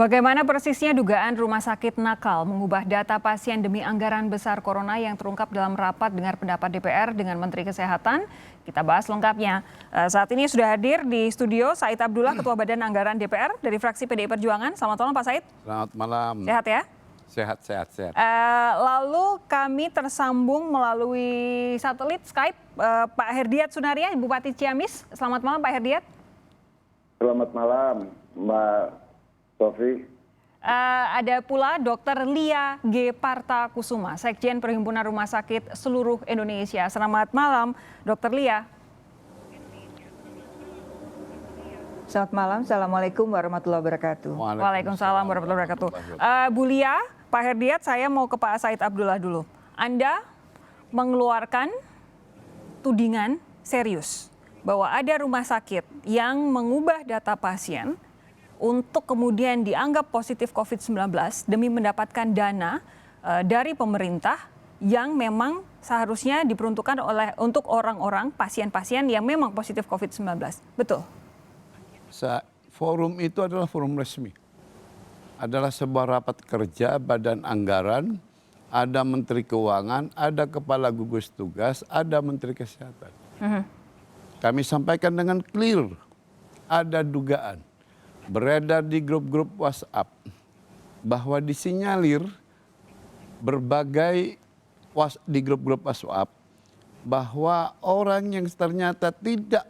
Bagaimana persisnya dugaan rumah sakit nakal mengubah data pasien demi anggaran besar corona yang terungkap dalam rapat dengar pendapat DPR dengan Menteri Kesehatan? Kita bahas lengkapnya. Saat ini sudah hadir di studio Said Abdullah, Ketua Badan Anggaran DPR dari fraksi PDI Perjuangan. Selamat malam Pak Said. Selamat malam. Sehat ya? Sehat. Lalu kami tersambung melalui satelit Skype Pak Herdiat Sunaria, Bupati Ciamis. Selamat malam Pak Herdiat. Selamat malam Mbak Sofi. Ada pula Dr. Lia G. Partakusuma, Sekjen Perhimpunan Rumah Sakit Seluruh Indonesia. Selamat malam, Dr. Lia. Selamat malam, Assalamualaikum warahmatullahi wabarakatuh. Waalaikumsalam warahmatullahi wabarakatuh. Bu Lia, Pak Herdiat, saya mau ke Pak Said Abdullah dulu. Anda mengeluarkan tudingan serius bahwa ada rumah sakit yang mengubah data pasien untuk kemudian dianggap positif COVID-19 demi mendapatkan dana dari pemerintah yang memang seharusnya diperuntukkan untuk orang-orang pasien-pasien yang memang positif COVID-19. Betul? Forum itu adalah forum resmi. Adalah sebuah rapat kerja Badan Anggaran, ada Menteri Keuangan, ada Kepala Gugus Tugas, ada Menteri Kesehatan. Kami sampaikan dengan clear, ada dugaan beredar di grup-grup WhatsApp bahwa disinyalir berbagai di grup-grup WhatsApp bahwa orang yang ternyata tidak,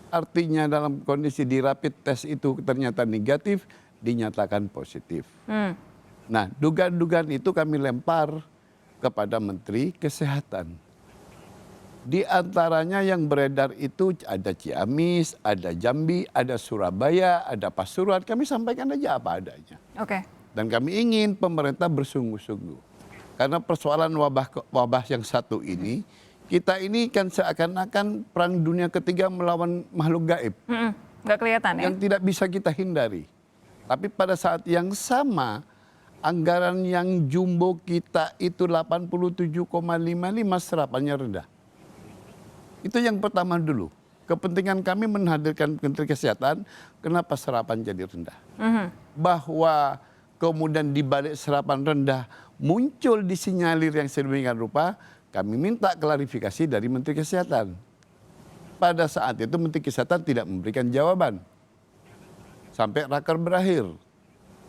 artinya dalam kondisi di rapid test itu ternyata negatif, dinyatakan positif. Nah, dugaan-dugaan itu kami lempar kepada Menteri Kesehatan. Di antaranya yang beredar itu ada Ciamis, ada Jambi, ada Surabaya, ada Pasuruan. Kami sampaikan aja apa adanya. Oke. Dan kami ingin pemerintah bersungguh-sungguh. Karena persoalan wabah yang satu ini, kita ini kan seakan-akan perang dunia ketiga melawan makhluk gaib. Nggak kelihatan ya? Yang tidak bisa kita hindari. Tapi pada saat yang sama, anggaran yang jumbo kita itu 87,55 serapannya rendah. Itu yang pertama dulu. Kepentingan kami menghadirkan Menteri Kesehatan, kenapa serapan jadi rendah. Bahwa kemudian di balik serapan rendah muncul disinyalir yang sedemikian rupa, kami minta klarifikasi dari Menteri Kesehatan. Pada saat itu Menteri Kesehatan tidak memberikan jawaban. Sampai raker berakhir.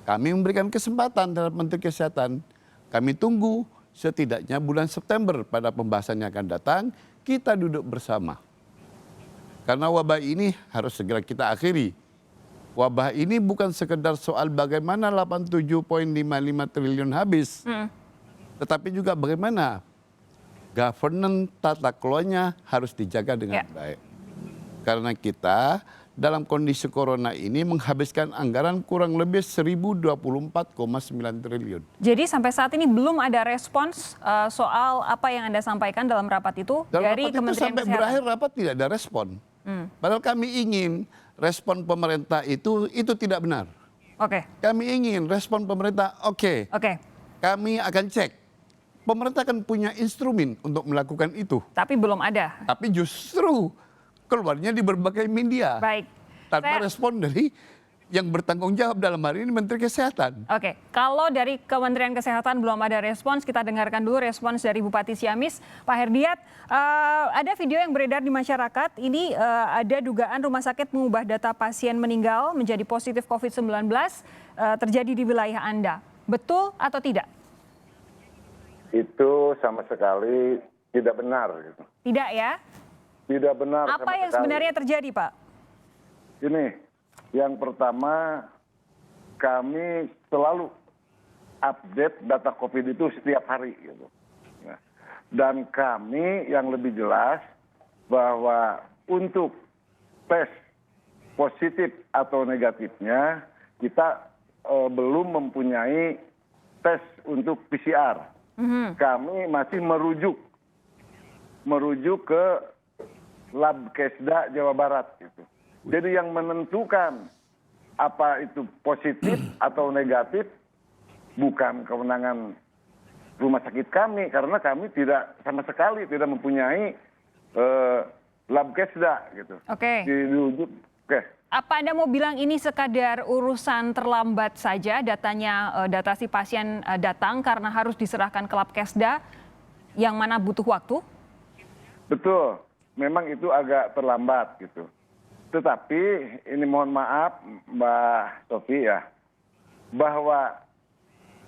Kami memberikan kesempatan terhadap Menteri Kesehatan. Kami tunggu setidaknya bulan September pada pembahasan yang akan datang, kita duduk bersama. Karena wabah ini harus segera kita akhiri. Wabah ini bukan sekedar soal bagaimana 87,55 triliun habis. Tetapi juga bagaimana governance tata kelolanya harus dijaga dengan baik. Karena kita dalam kondisi corona ini menghabiskan anggaran kurang lebih 1.024,9 triliun. Jadi sampai saat ini belum ada respons soal apa yang Anda sampaikan dalam rapat itu dari Kementerian Kesehatan. Sampai berakhir rapat tidak ada respon. Padahal kami ingin respon pemerintah itu tidak benar. Oke. Kami ingin respon pemerintah oke. Kami akan cek. Pemerintah kan punya instrumen untuk melakukan itu. Tapi belum ada. Tapi justru keluarnya di berbagai media. Baik. Tanpa respon dari yang bertanggung jawab dalam hari ini Menteri Kesehatan. Oke, kalau dari Kementerian Kesehatan belum ada respons, kita dengarkan dulu respons dari Bupati Ciamis, Pak Herdiat. Ada video yang beredar di masyarakat, ini ada dugaan rumah sakit mengubah data pasien meninggal menjadi positif COVID-19 terjadi di wilayah Anda. Betul atau tidak? Itu sama sekali tidak benar. Tidak ya? Tidak benar. Apa yang sebenarnya terjadi, Pak? Ini, yang pertama kami selalu update data COVID itu setiap hari. Gitu. Dan kami yang lebih jelas bahwa untuk tes positif atau negatifnya kita belum mempunyai tes untuk PCR. Kami masih merujuk ke Lab Kesda Jawa Barat gitu. Jadi yang menentukan apa itu positif atau negatif bukan kewenangan rumah sakit kami karena kami tidak sama sekali tidak mempunyai Lab Kesda gitu. Oke. Dirujuk Apa Anda mau bilang ini sekadar urusan terlambat saja data si pasien datang karena harus diserahkan ke Labkesda yang mana butuh waktu? Betul, memang itu agak terlambat gitu. Tetapi ini mohon maaf Mbak Sofi ya, bahwa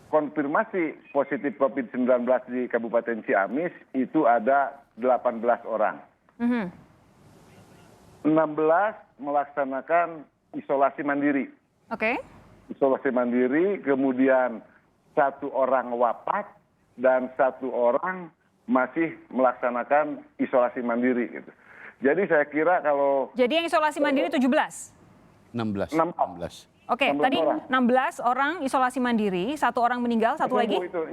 konfirmasi positif COVID-19 di Kabupaten Ciamis itu ada 18 orang. 16 melaksanakan isolasi mandiri. Oke. Isolasi mandiri, kemudian 1 orang wafat dan 1 orang masih melaksanakan isolasi mandiri. Gitu. Jadi saya kira kalau... Jadi yang isolasi mandiri 17? 16. Oke, 16 tadi orang. 16 orang isolasi mandiri, 1 orang meninggal, 1 lagi? Itu,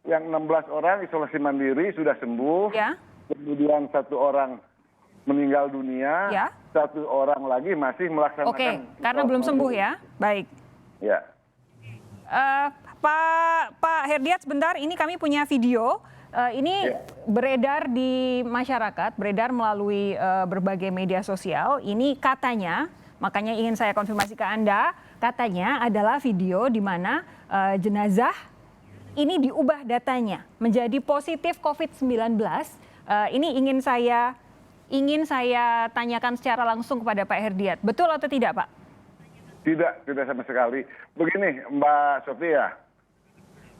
yang 16 orang isolasi mandiri sudah sembuh, Ya. kemudian 1 orang meninggal dunia, Ya. 1 orang lagi masih melaksanakan... Oke, karena belum sembuh ya. Baik. Ya. Pak Herdiat sebentar, ini kami punya video. Ini beredar di masyarakat, beredar melalui berbagai media sosial. Ini katanya, makanya ingin saya konfirmasi ke Anda, katanya adalah video di mana jenazah ini diubah datanya menjadi positif COVID-19. Ini ingin saya tanyakan secara langsung kepada Pak Herdiat. Betul atau tidak, Pak? Tidak sama sekali. Begini, Mbak Sofia,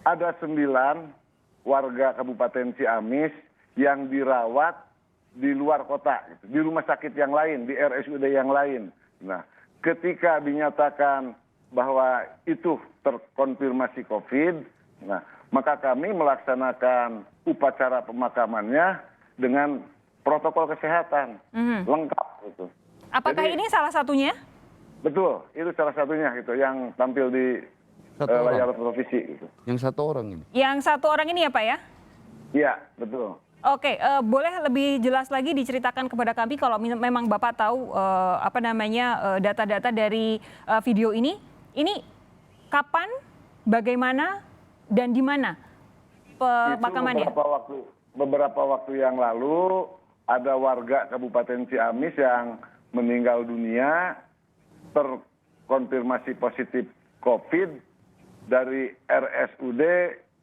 ada 9 warga Kabupaten Ciamis yang dirawat di luar kota, gitu, di rumah sakit yang lain, di RSUD yang lain. Nah, ketika dinyatakan bahwa itu terkonfirmasi COVID, nah, maka kami melaksanakan upacara pemakamannya dengan protokol kesehatan lengkap. Gitu. Apakah ini salah satunya? Betul, itu salah satunya gitu yang tampil di layar televisi. Gitu. Yang 1 orang ini. Yang 1 orang ini ya Pak ya? Iya, betul. Oke, boleh lebih jelas lagi diceritakan kepada kami kalau memang Bapak tahu data-data dari video ini kapan, bagaimana, dan di mana pemakamannya? Beberapa waktu yang lalu ada warga Kabupaten Ciamis yang meninggal dunia terkonfirmasi positif COVID dari RSUD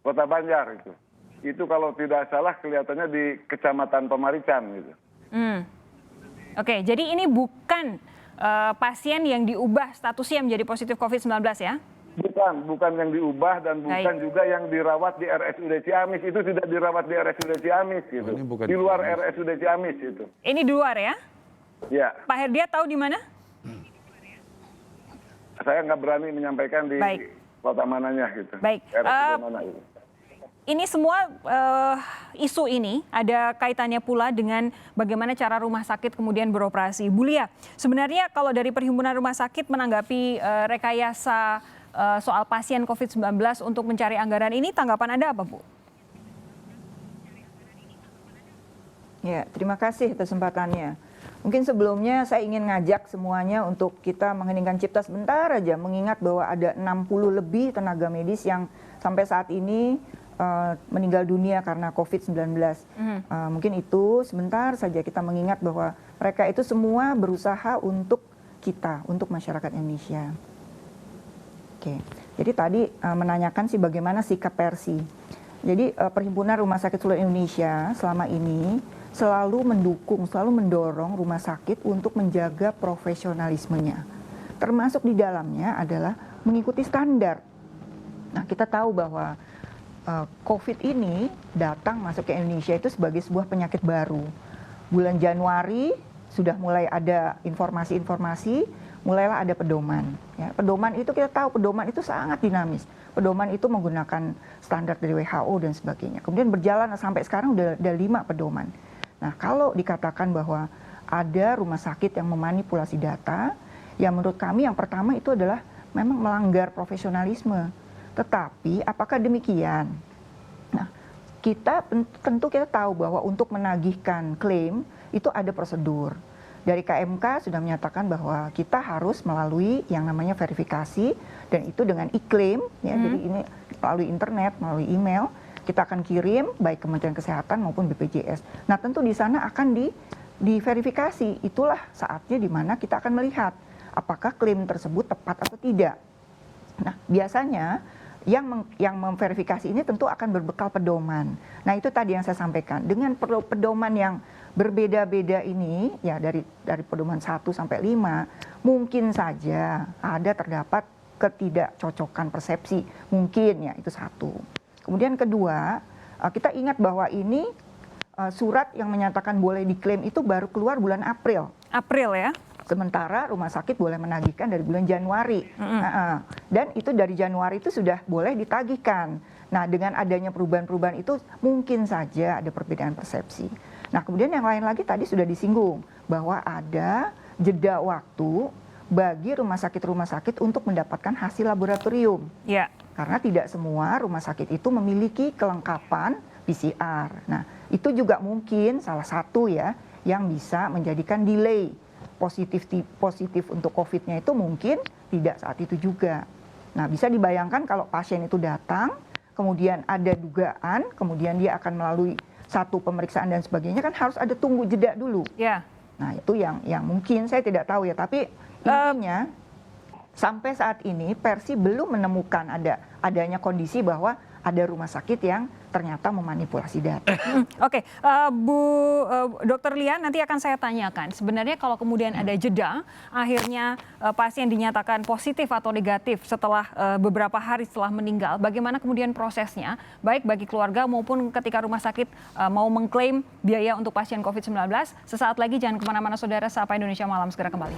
Kota Banjar itu. Itu kalau tidak salah kelihatannya di Kecamatan Pemarican gitu. Oke, jadi ini bukan pasien yang diubah statusnya menjadi positif COVID-19 ya? Bukan yang diubah dan bukan juga yang dirawat di RSUD Ciamis. Itu tidak dirawat di RSUD Ciamis gitu. Di luar RSUD Ciamis itu. Ini di luar ya? Ya. Pak Herdiat tahu di mana? Saya nggak berani menyampaikan di kota mananya gitu. Baik. RSUD mana itu. Ini semua isu ini ada kaitannya pula dengan bagaimana cara rumah sakit kemudian beroperasi. Bu Lia, sebenarnya kalau dari Perhimpunan Rumah Sakit menanggapi rekayasa soal pasien COVID-19 untuk mencari anggaran ini, tanggapan Anda apa, Bu? Ya, terima kasih kesempatannya. Mungkin sebelumnya saya ingin ngajak semuanya untuk kita mengheningkan cipta sebentar aja, mengingat bahwa ada 60 lebih tenaga medis yang sampai saat ini meninggal dunia karena COVID-19. Mungkin itu sebentar saja kita mengingat bahwa mereka itu semua berusaha untuk kita, untuk masyarakat Indonesia. Oke, jadi tadi menanyakan sih bagaimana sikap Persi. Jadi Perhimpunan Rumah Sakit Seluruh Indonesia selama ini selalu mendukung, selalu mendorong rumah sakit untuk menjaga profesionalismenya. Termasuk di dalamnya adalah mengikuti standar. Nah, kita tahu bahwa COVID ini datang masuk ke Indonesia itu sebagai sebuah penyakit baru. Bulan Januari sudah mulai ada informasi-informasi, mulailah ada pedoman. Ya, pedoman itu kita tahu, pedoman itu sangat dinamis. Pedoman itu menggunakan standar dari WHO dan sebagainya. Kemudian berjalan sampai sekarang udah ada 5 pedoman. Nah, kalau dikatakan bahwa ada rumah sakit yang memanipulasi data, ya menurut kami yang pertama itu adalah memang melanggar profesionalisme. Tetapi apakah demikian? Nah, tentu kita tahu bahwa untuk menagihkan klaim itu ada prosedur. Dari KMK sudah menyatakan bahwa kita harus melalui yang namanya verifikasi dan itu dengan e-claim ya. Jadi ini melalui internet, melalui email kita akan kirim baik Kementerian Kesehatan maupun BPJS. Nah, tentu di sana akan diverifikasi. Itulah saatnya di mana kita akan melihat apakah klaim tersebut tepat atau tidak. Nah, biasanya yang memverifikasi ini tentu akan berbekal pedoman. Nah, itu tadi yang saya sampaikan. Dengan pedoman yang berbeda-beda ini, ya dari pedoman 1 sampai 5, mungkin saja terdapat ketidakcocokan persepsi. Mungkin ya, itu satu. Kemudian kedua, kita ingat bahwa ini surat yang menyatakan boleh diklaim itu baru keluar bulan April. April ya? Sementara rumah sakit boleh menagihkan dari bulan Januari. Dan itu dari Januari itu sudah boleh ditagihkan. Nah, dengan adanya perubahan-perubahan itu mungkin saja ada perbedaan persepsi. Nah, kemudian yang lain lagi tadi sudah disinggung bahwa ada jeda waktu bagi rumah sakit untuk mendapatkan hasil laboratorium. Ya. Karena tidak semua rumah sakit itu memiliki kelengkapan PCR. Nah, itu juga mungkin salah satu ya yang bisa menjadikan delay positif untuk COVID-nya itu mungkin tidak saat itu juga. Nah, bisa dibayangkan kalau pasien itu datang, kemudian ada dugaan, kemudian dia akan melalui satu pemeriksaan dan sebagainya, kan harus ada tunggu jeda dulu. Ya. Nah, itu yang mungkin saya tidak tahu ya, tapi intinya sampai saat ini Persi belum menemukan adanya kondisi bahwa ada rumah sakit yang ternyata memanipulasi data. Oke, Dokter Lia, nanti akan saya tanyakan. Sebenarnya kalau kemudian ada jeda, akhirnya pasien dinyatakan positif atau negatif setelah beberapa hari setelah meninggal, bagaimana kemudian prosesnya, baik bagi keluarga maupun ketika rumah sakit mau mengklaim biaya untuk pasien COVID-19. Sesaat lagi jangan kemana-mana saudara, Sapa Indonesia Malam segera kembali.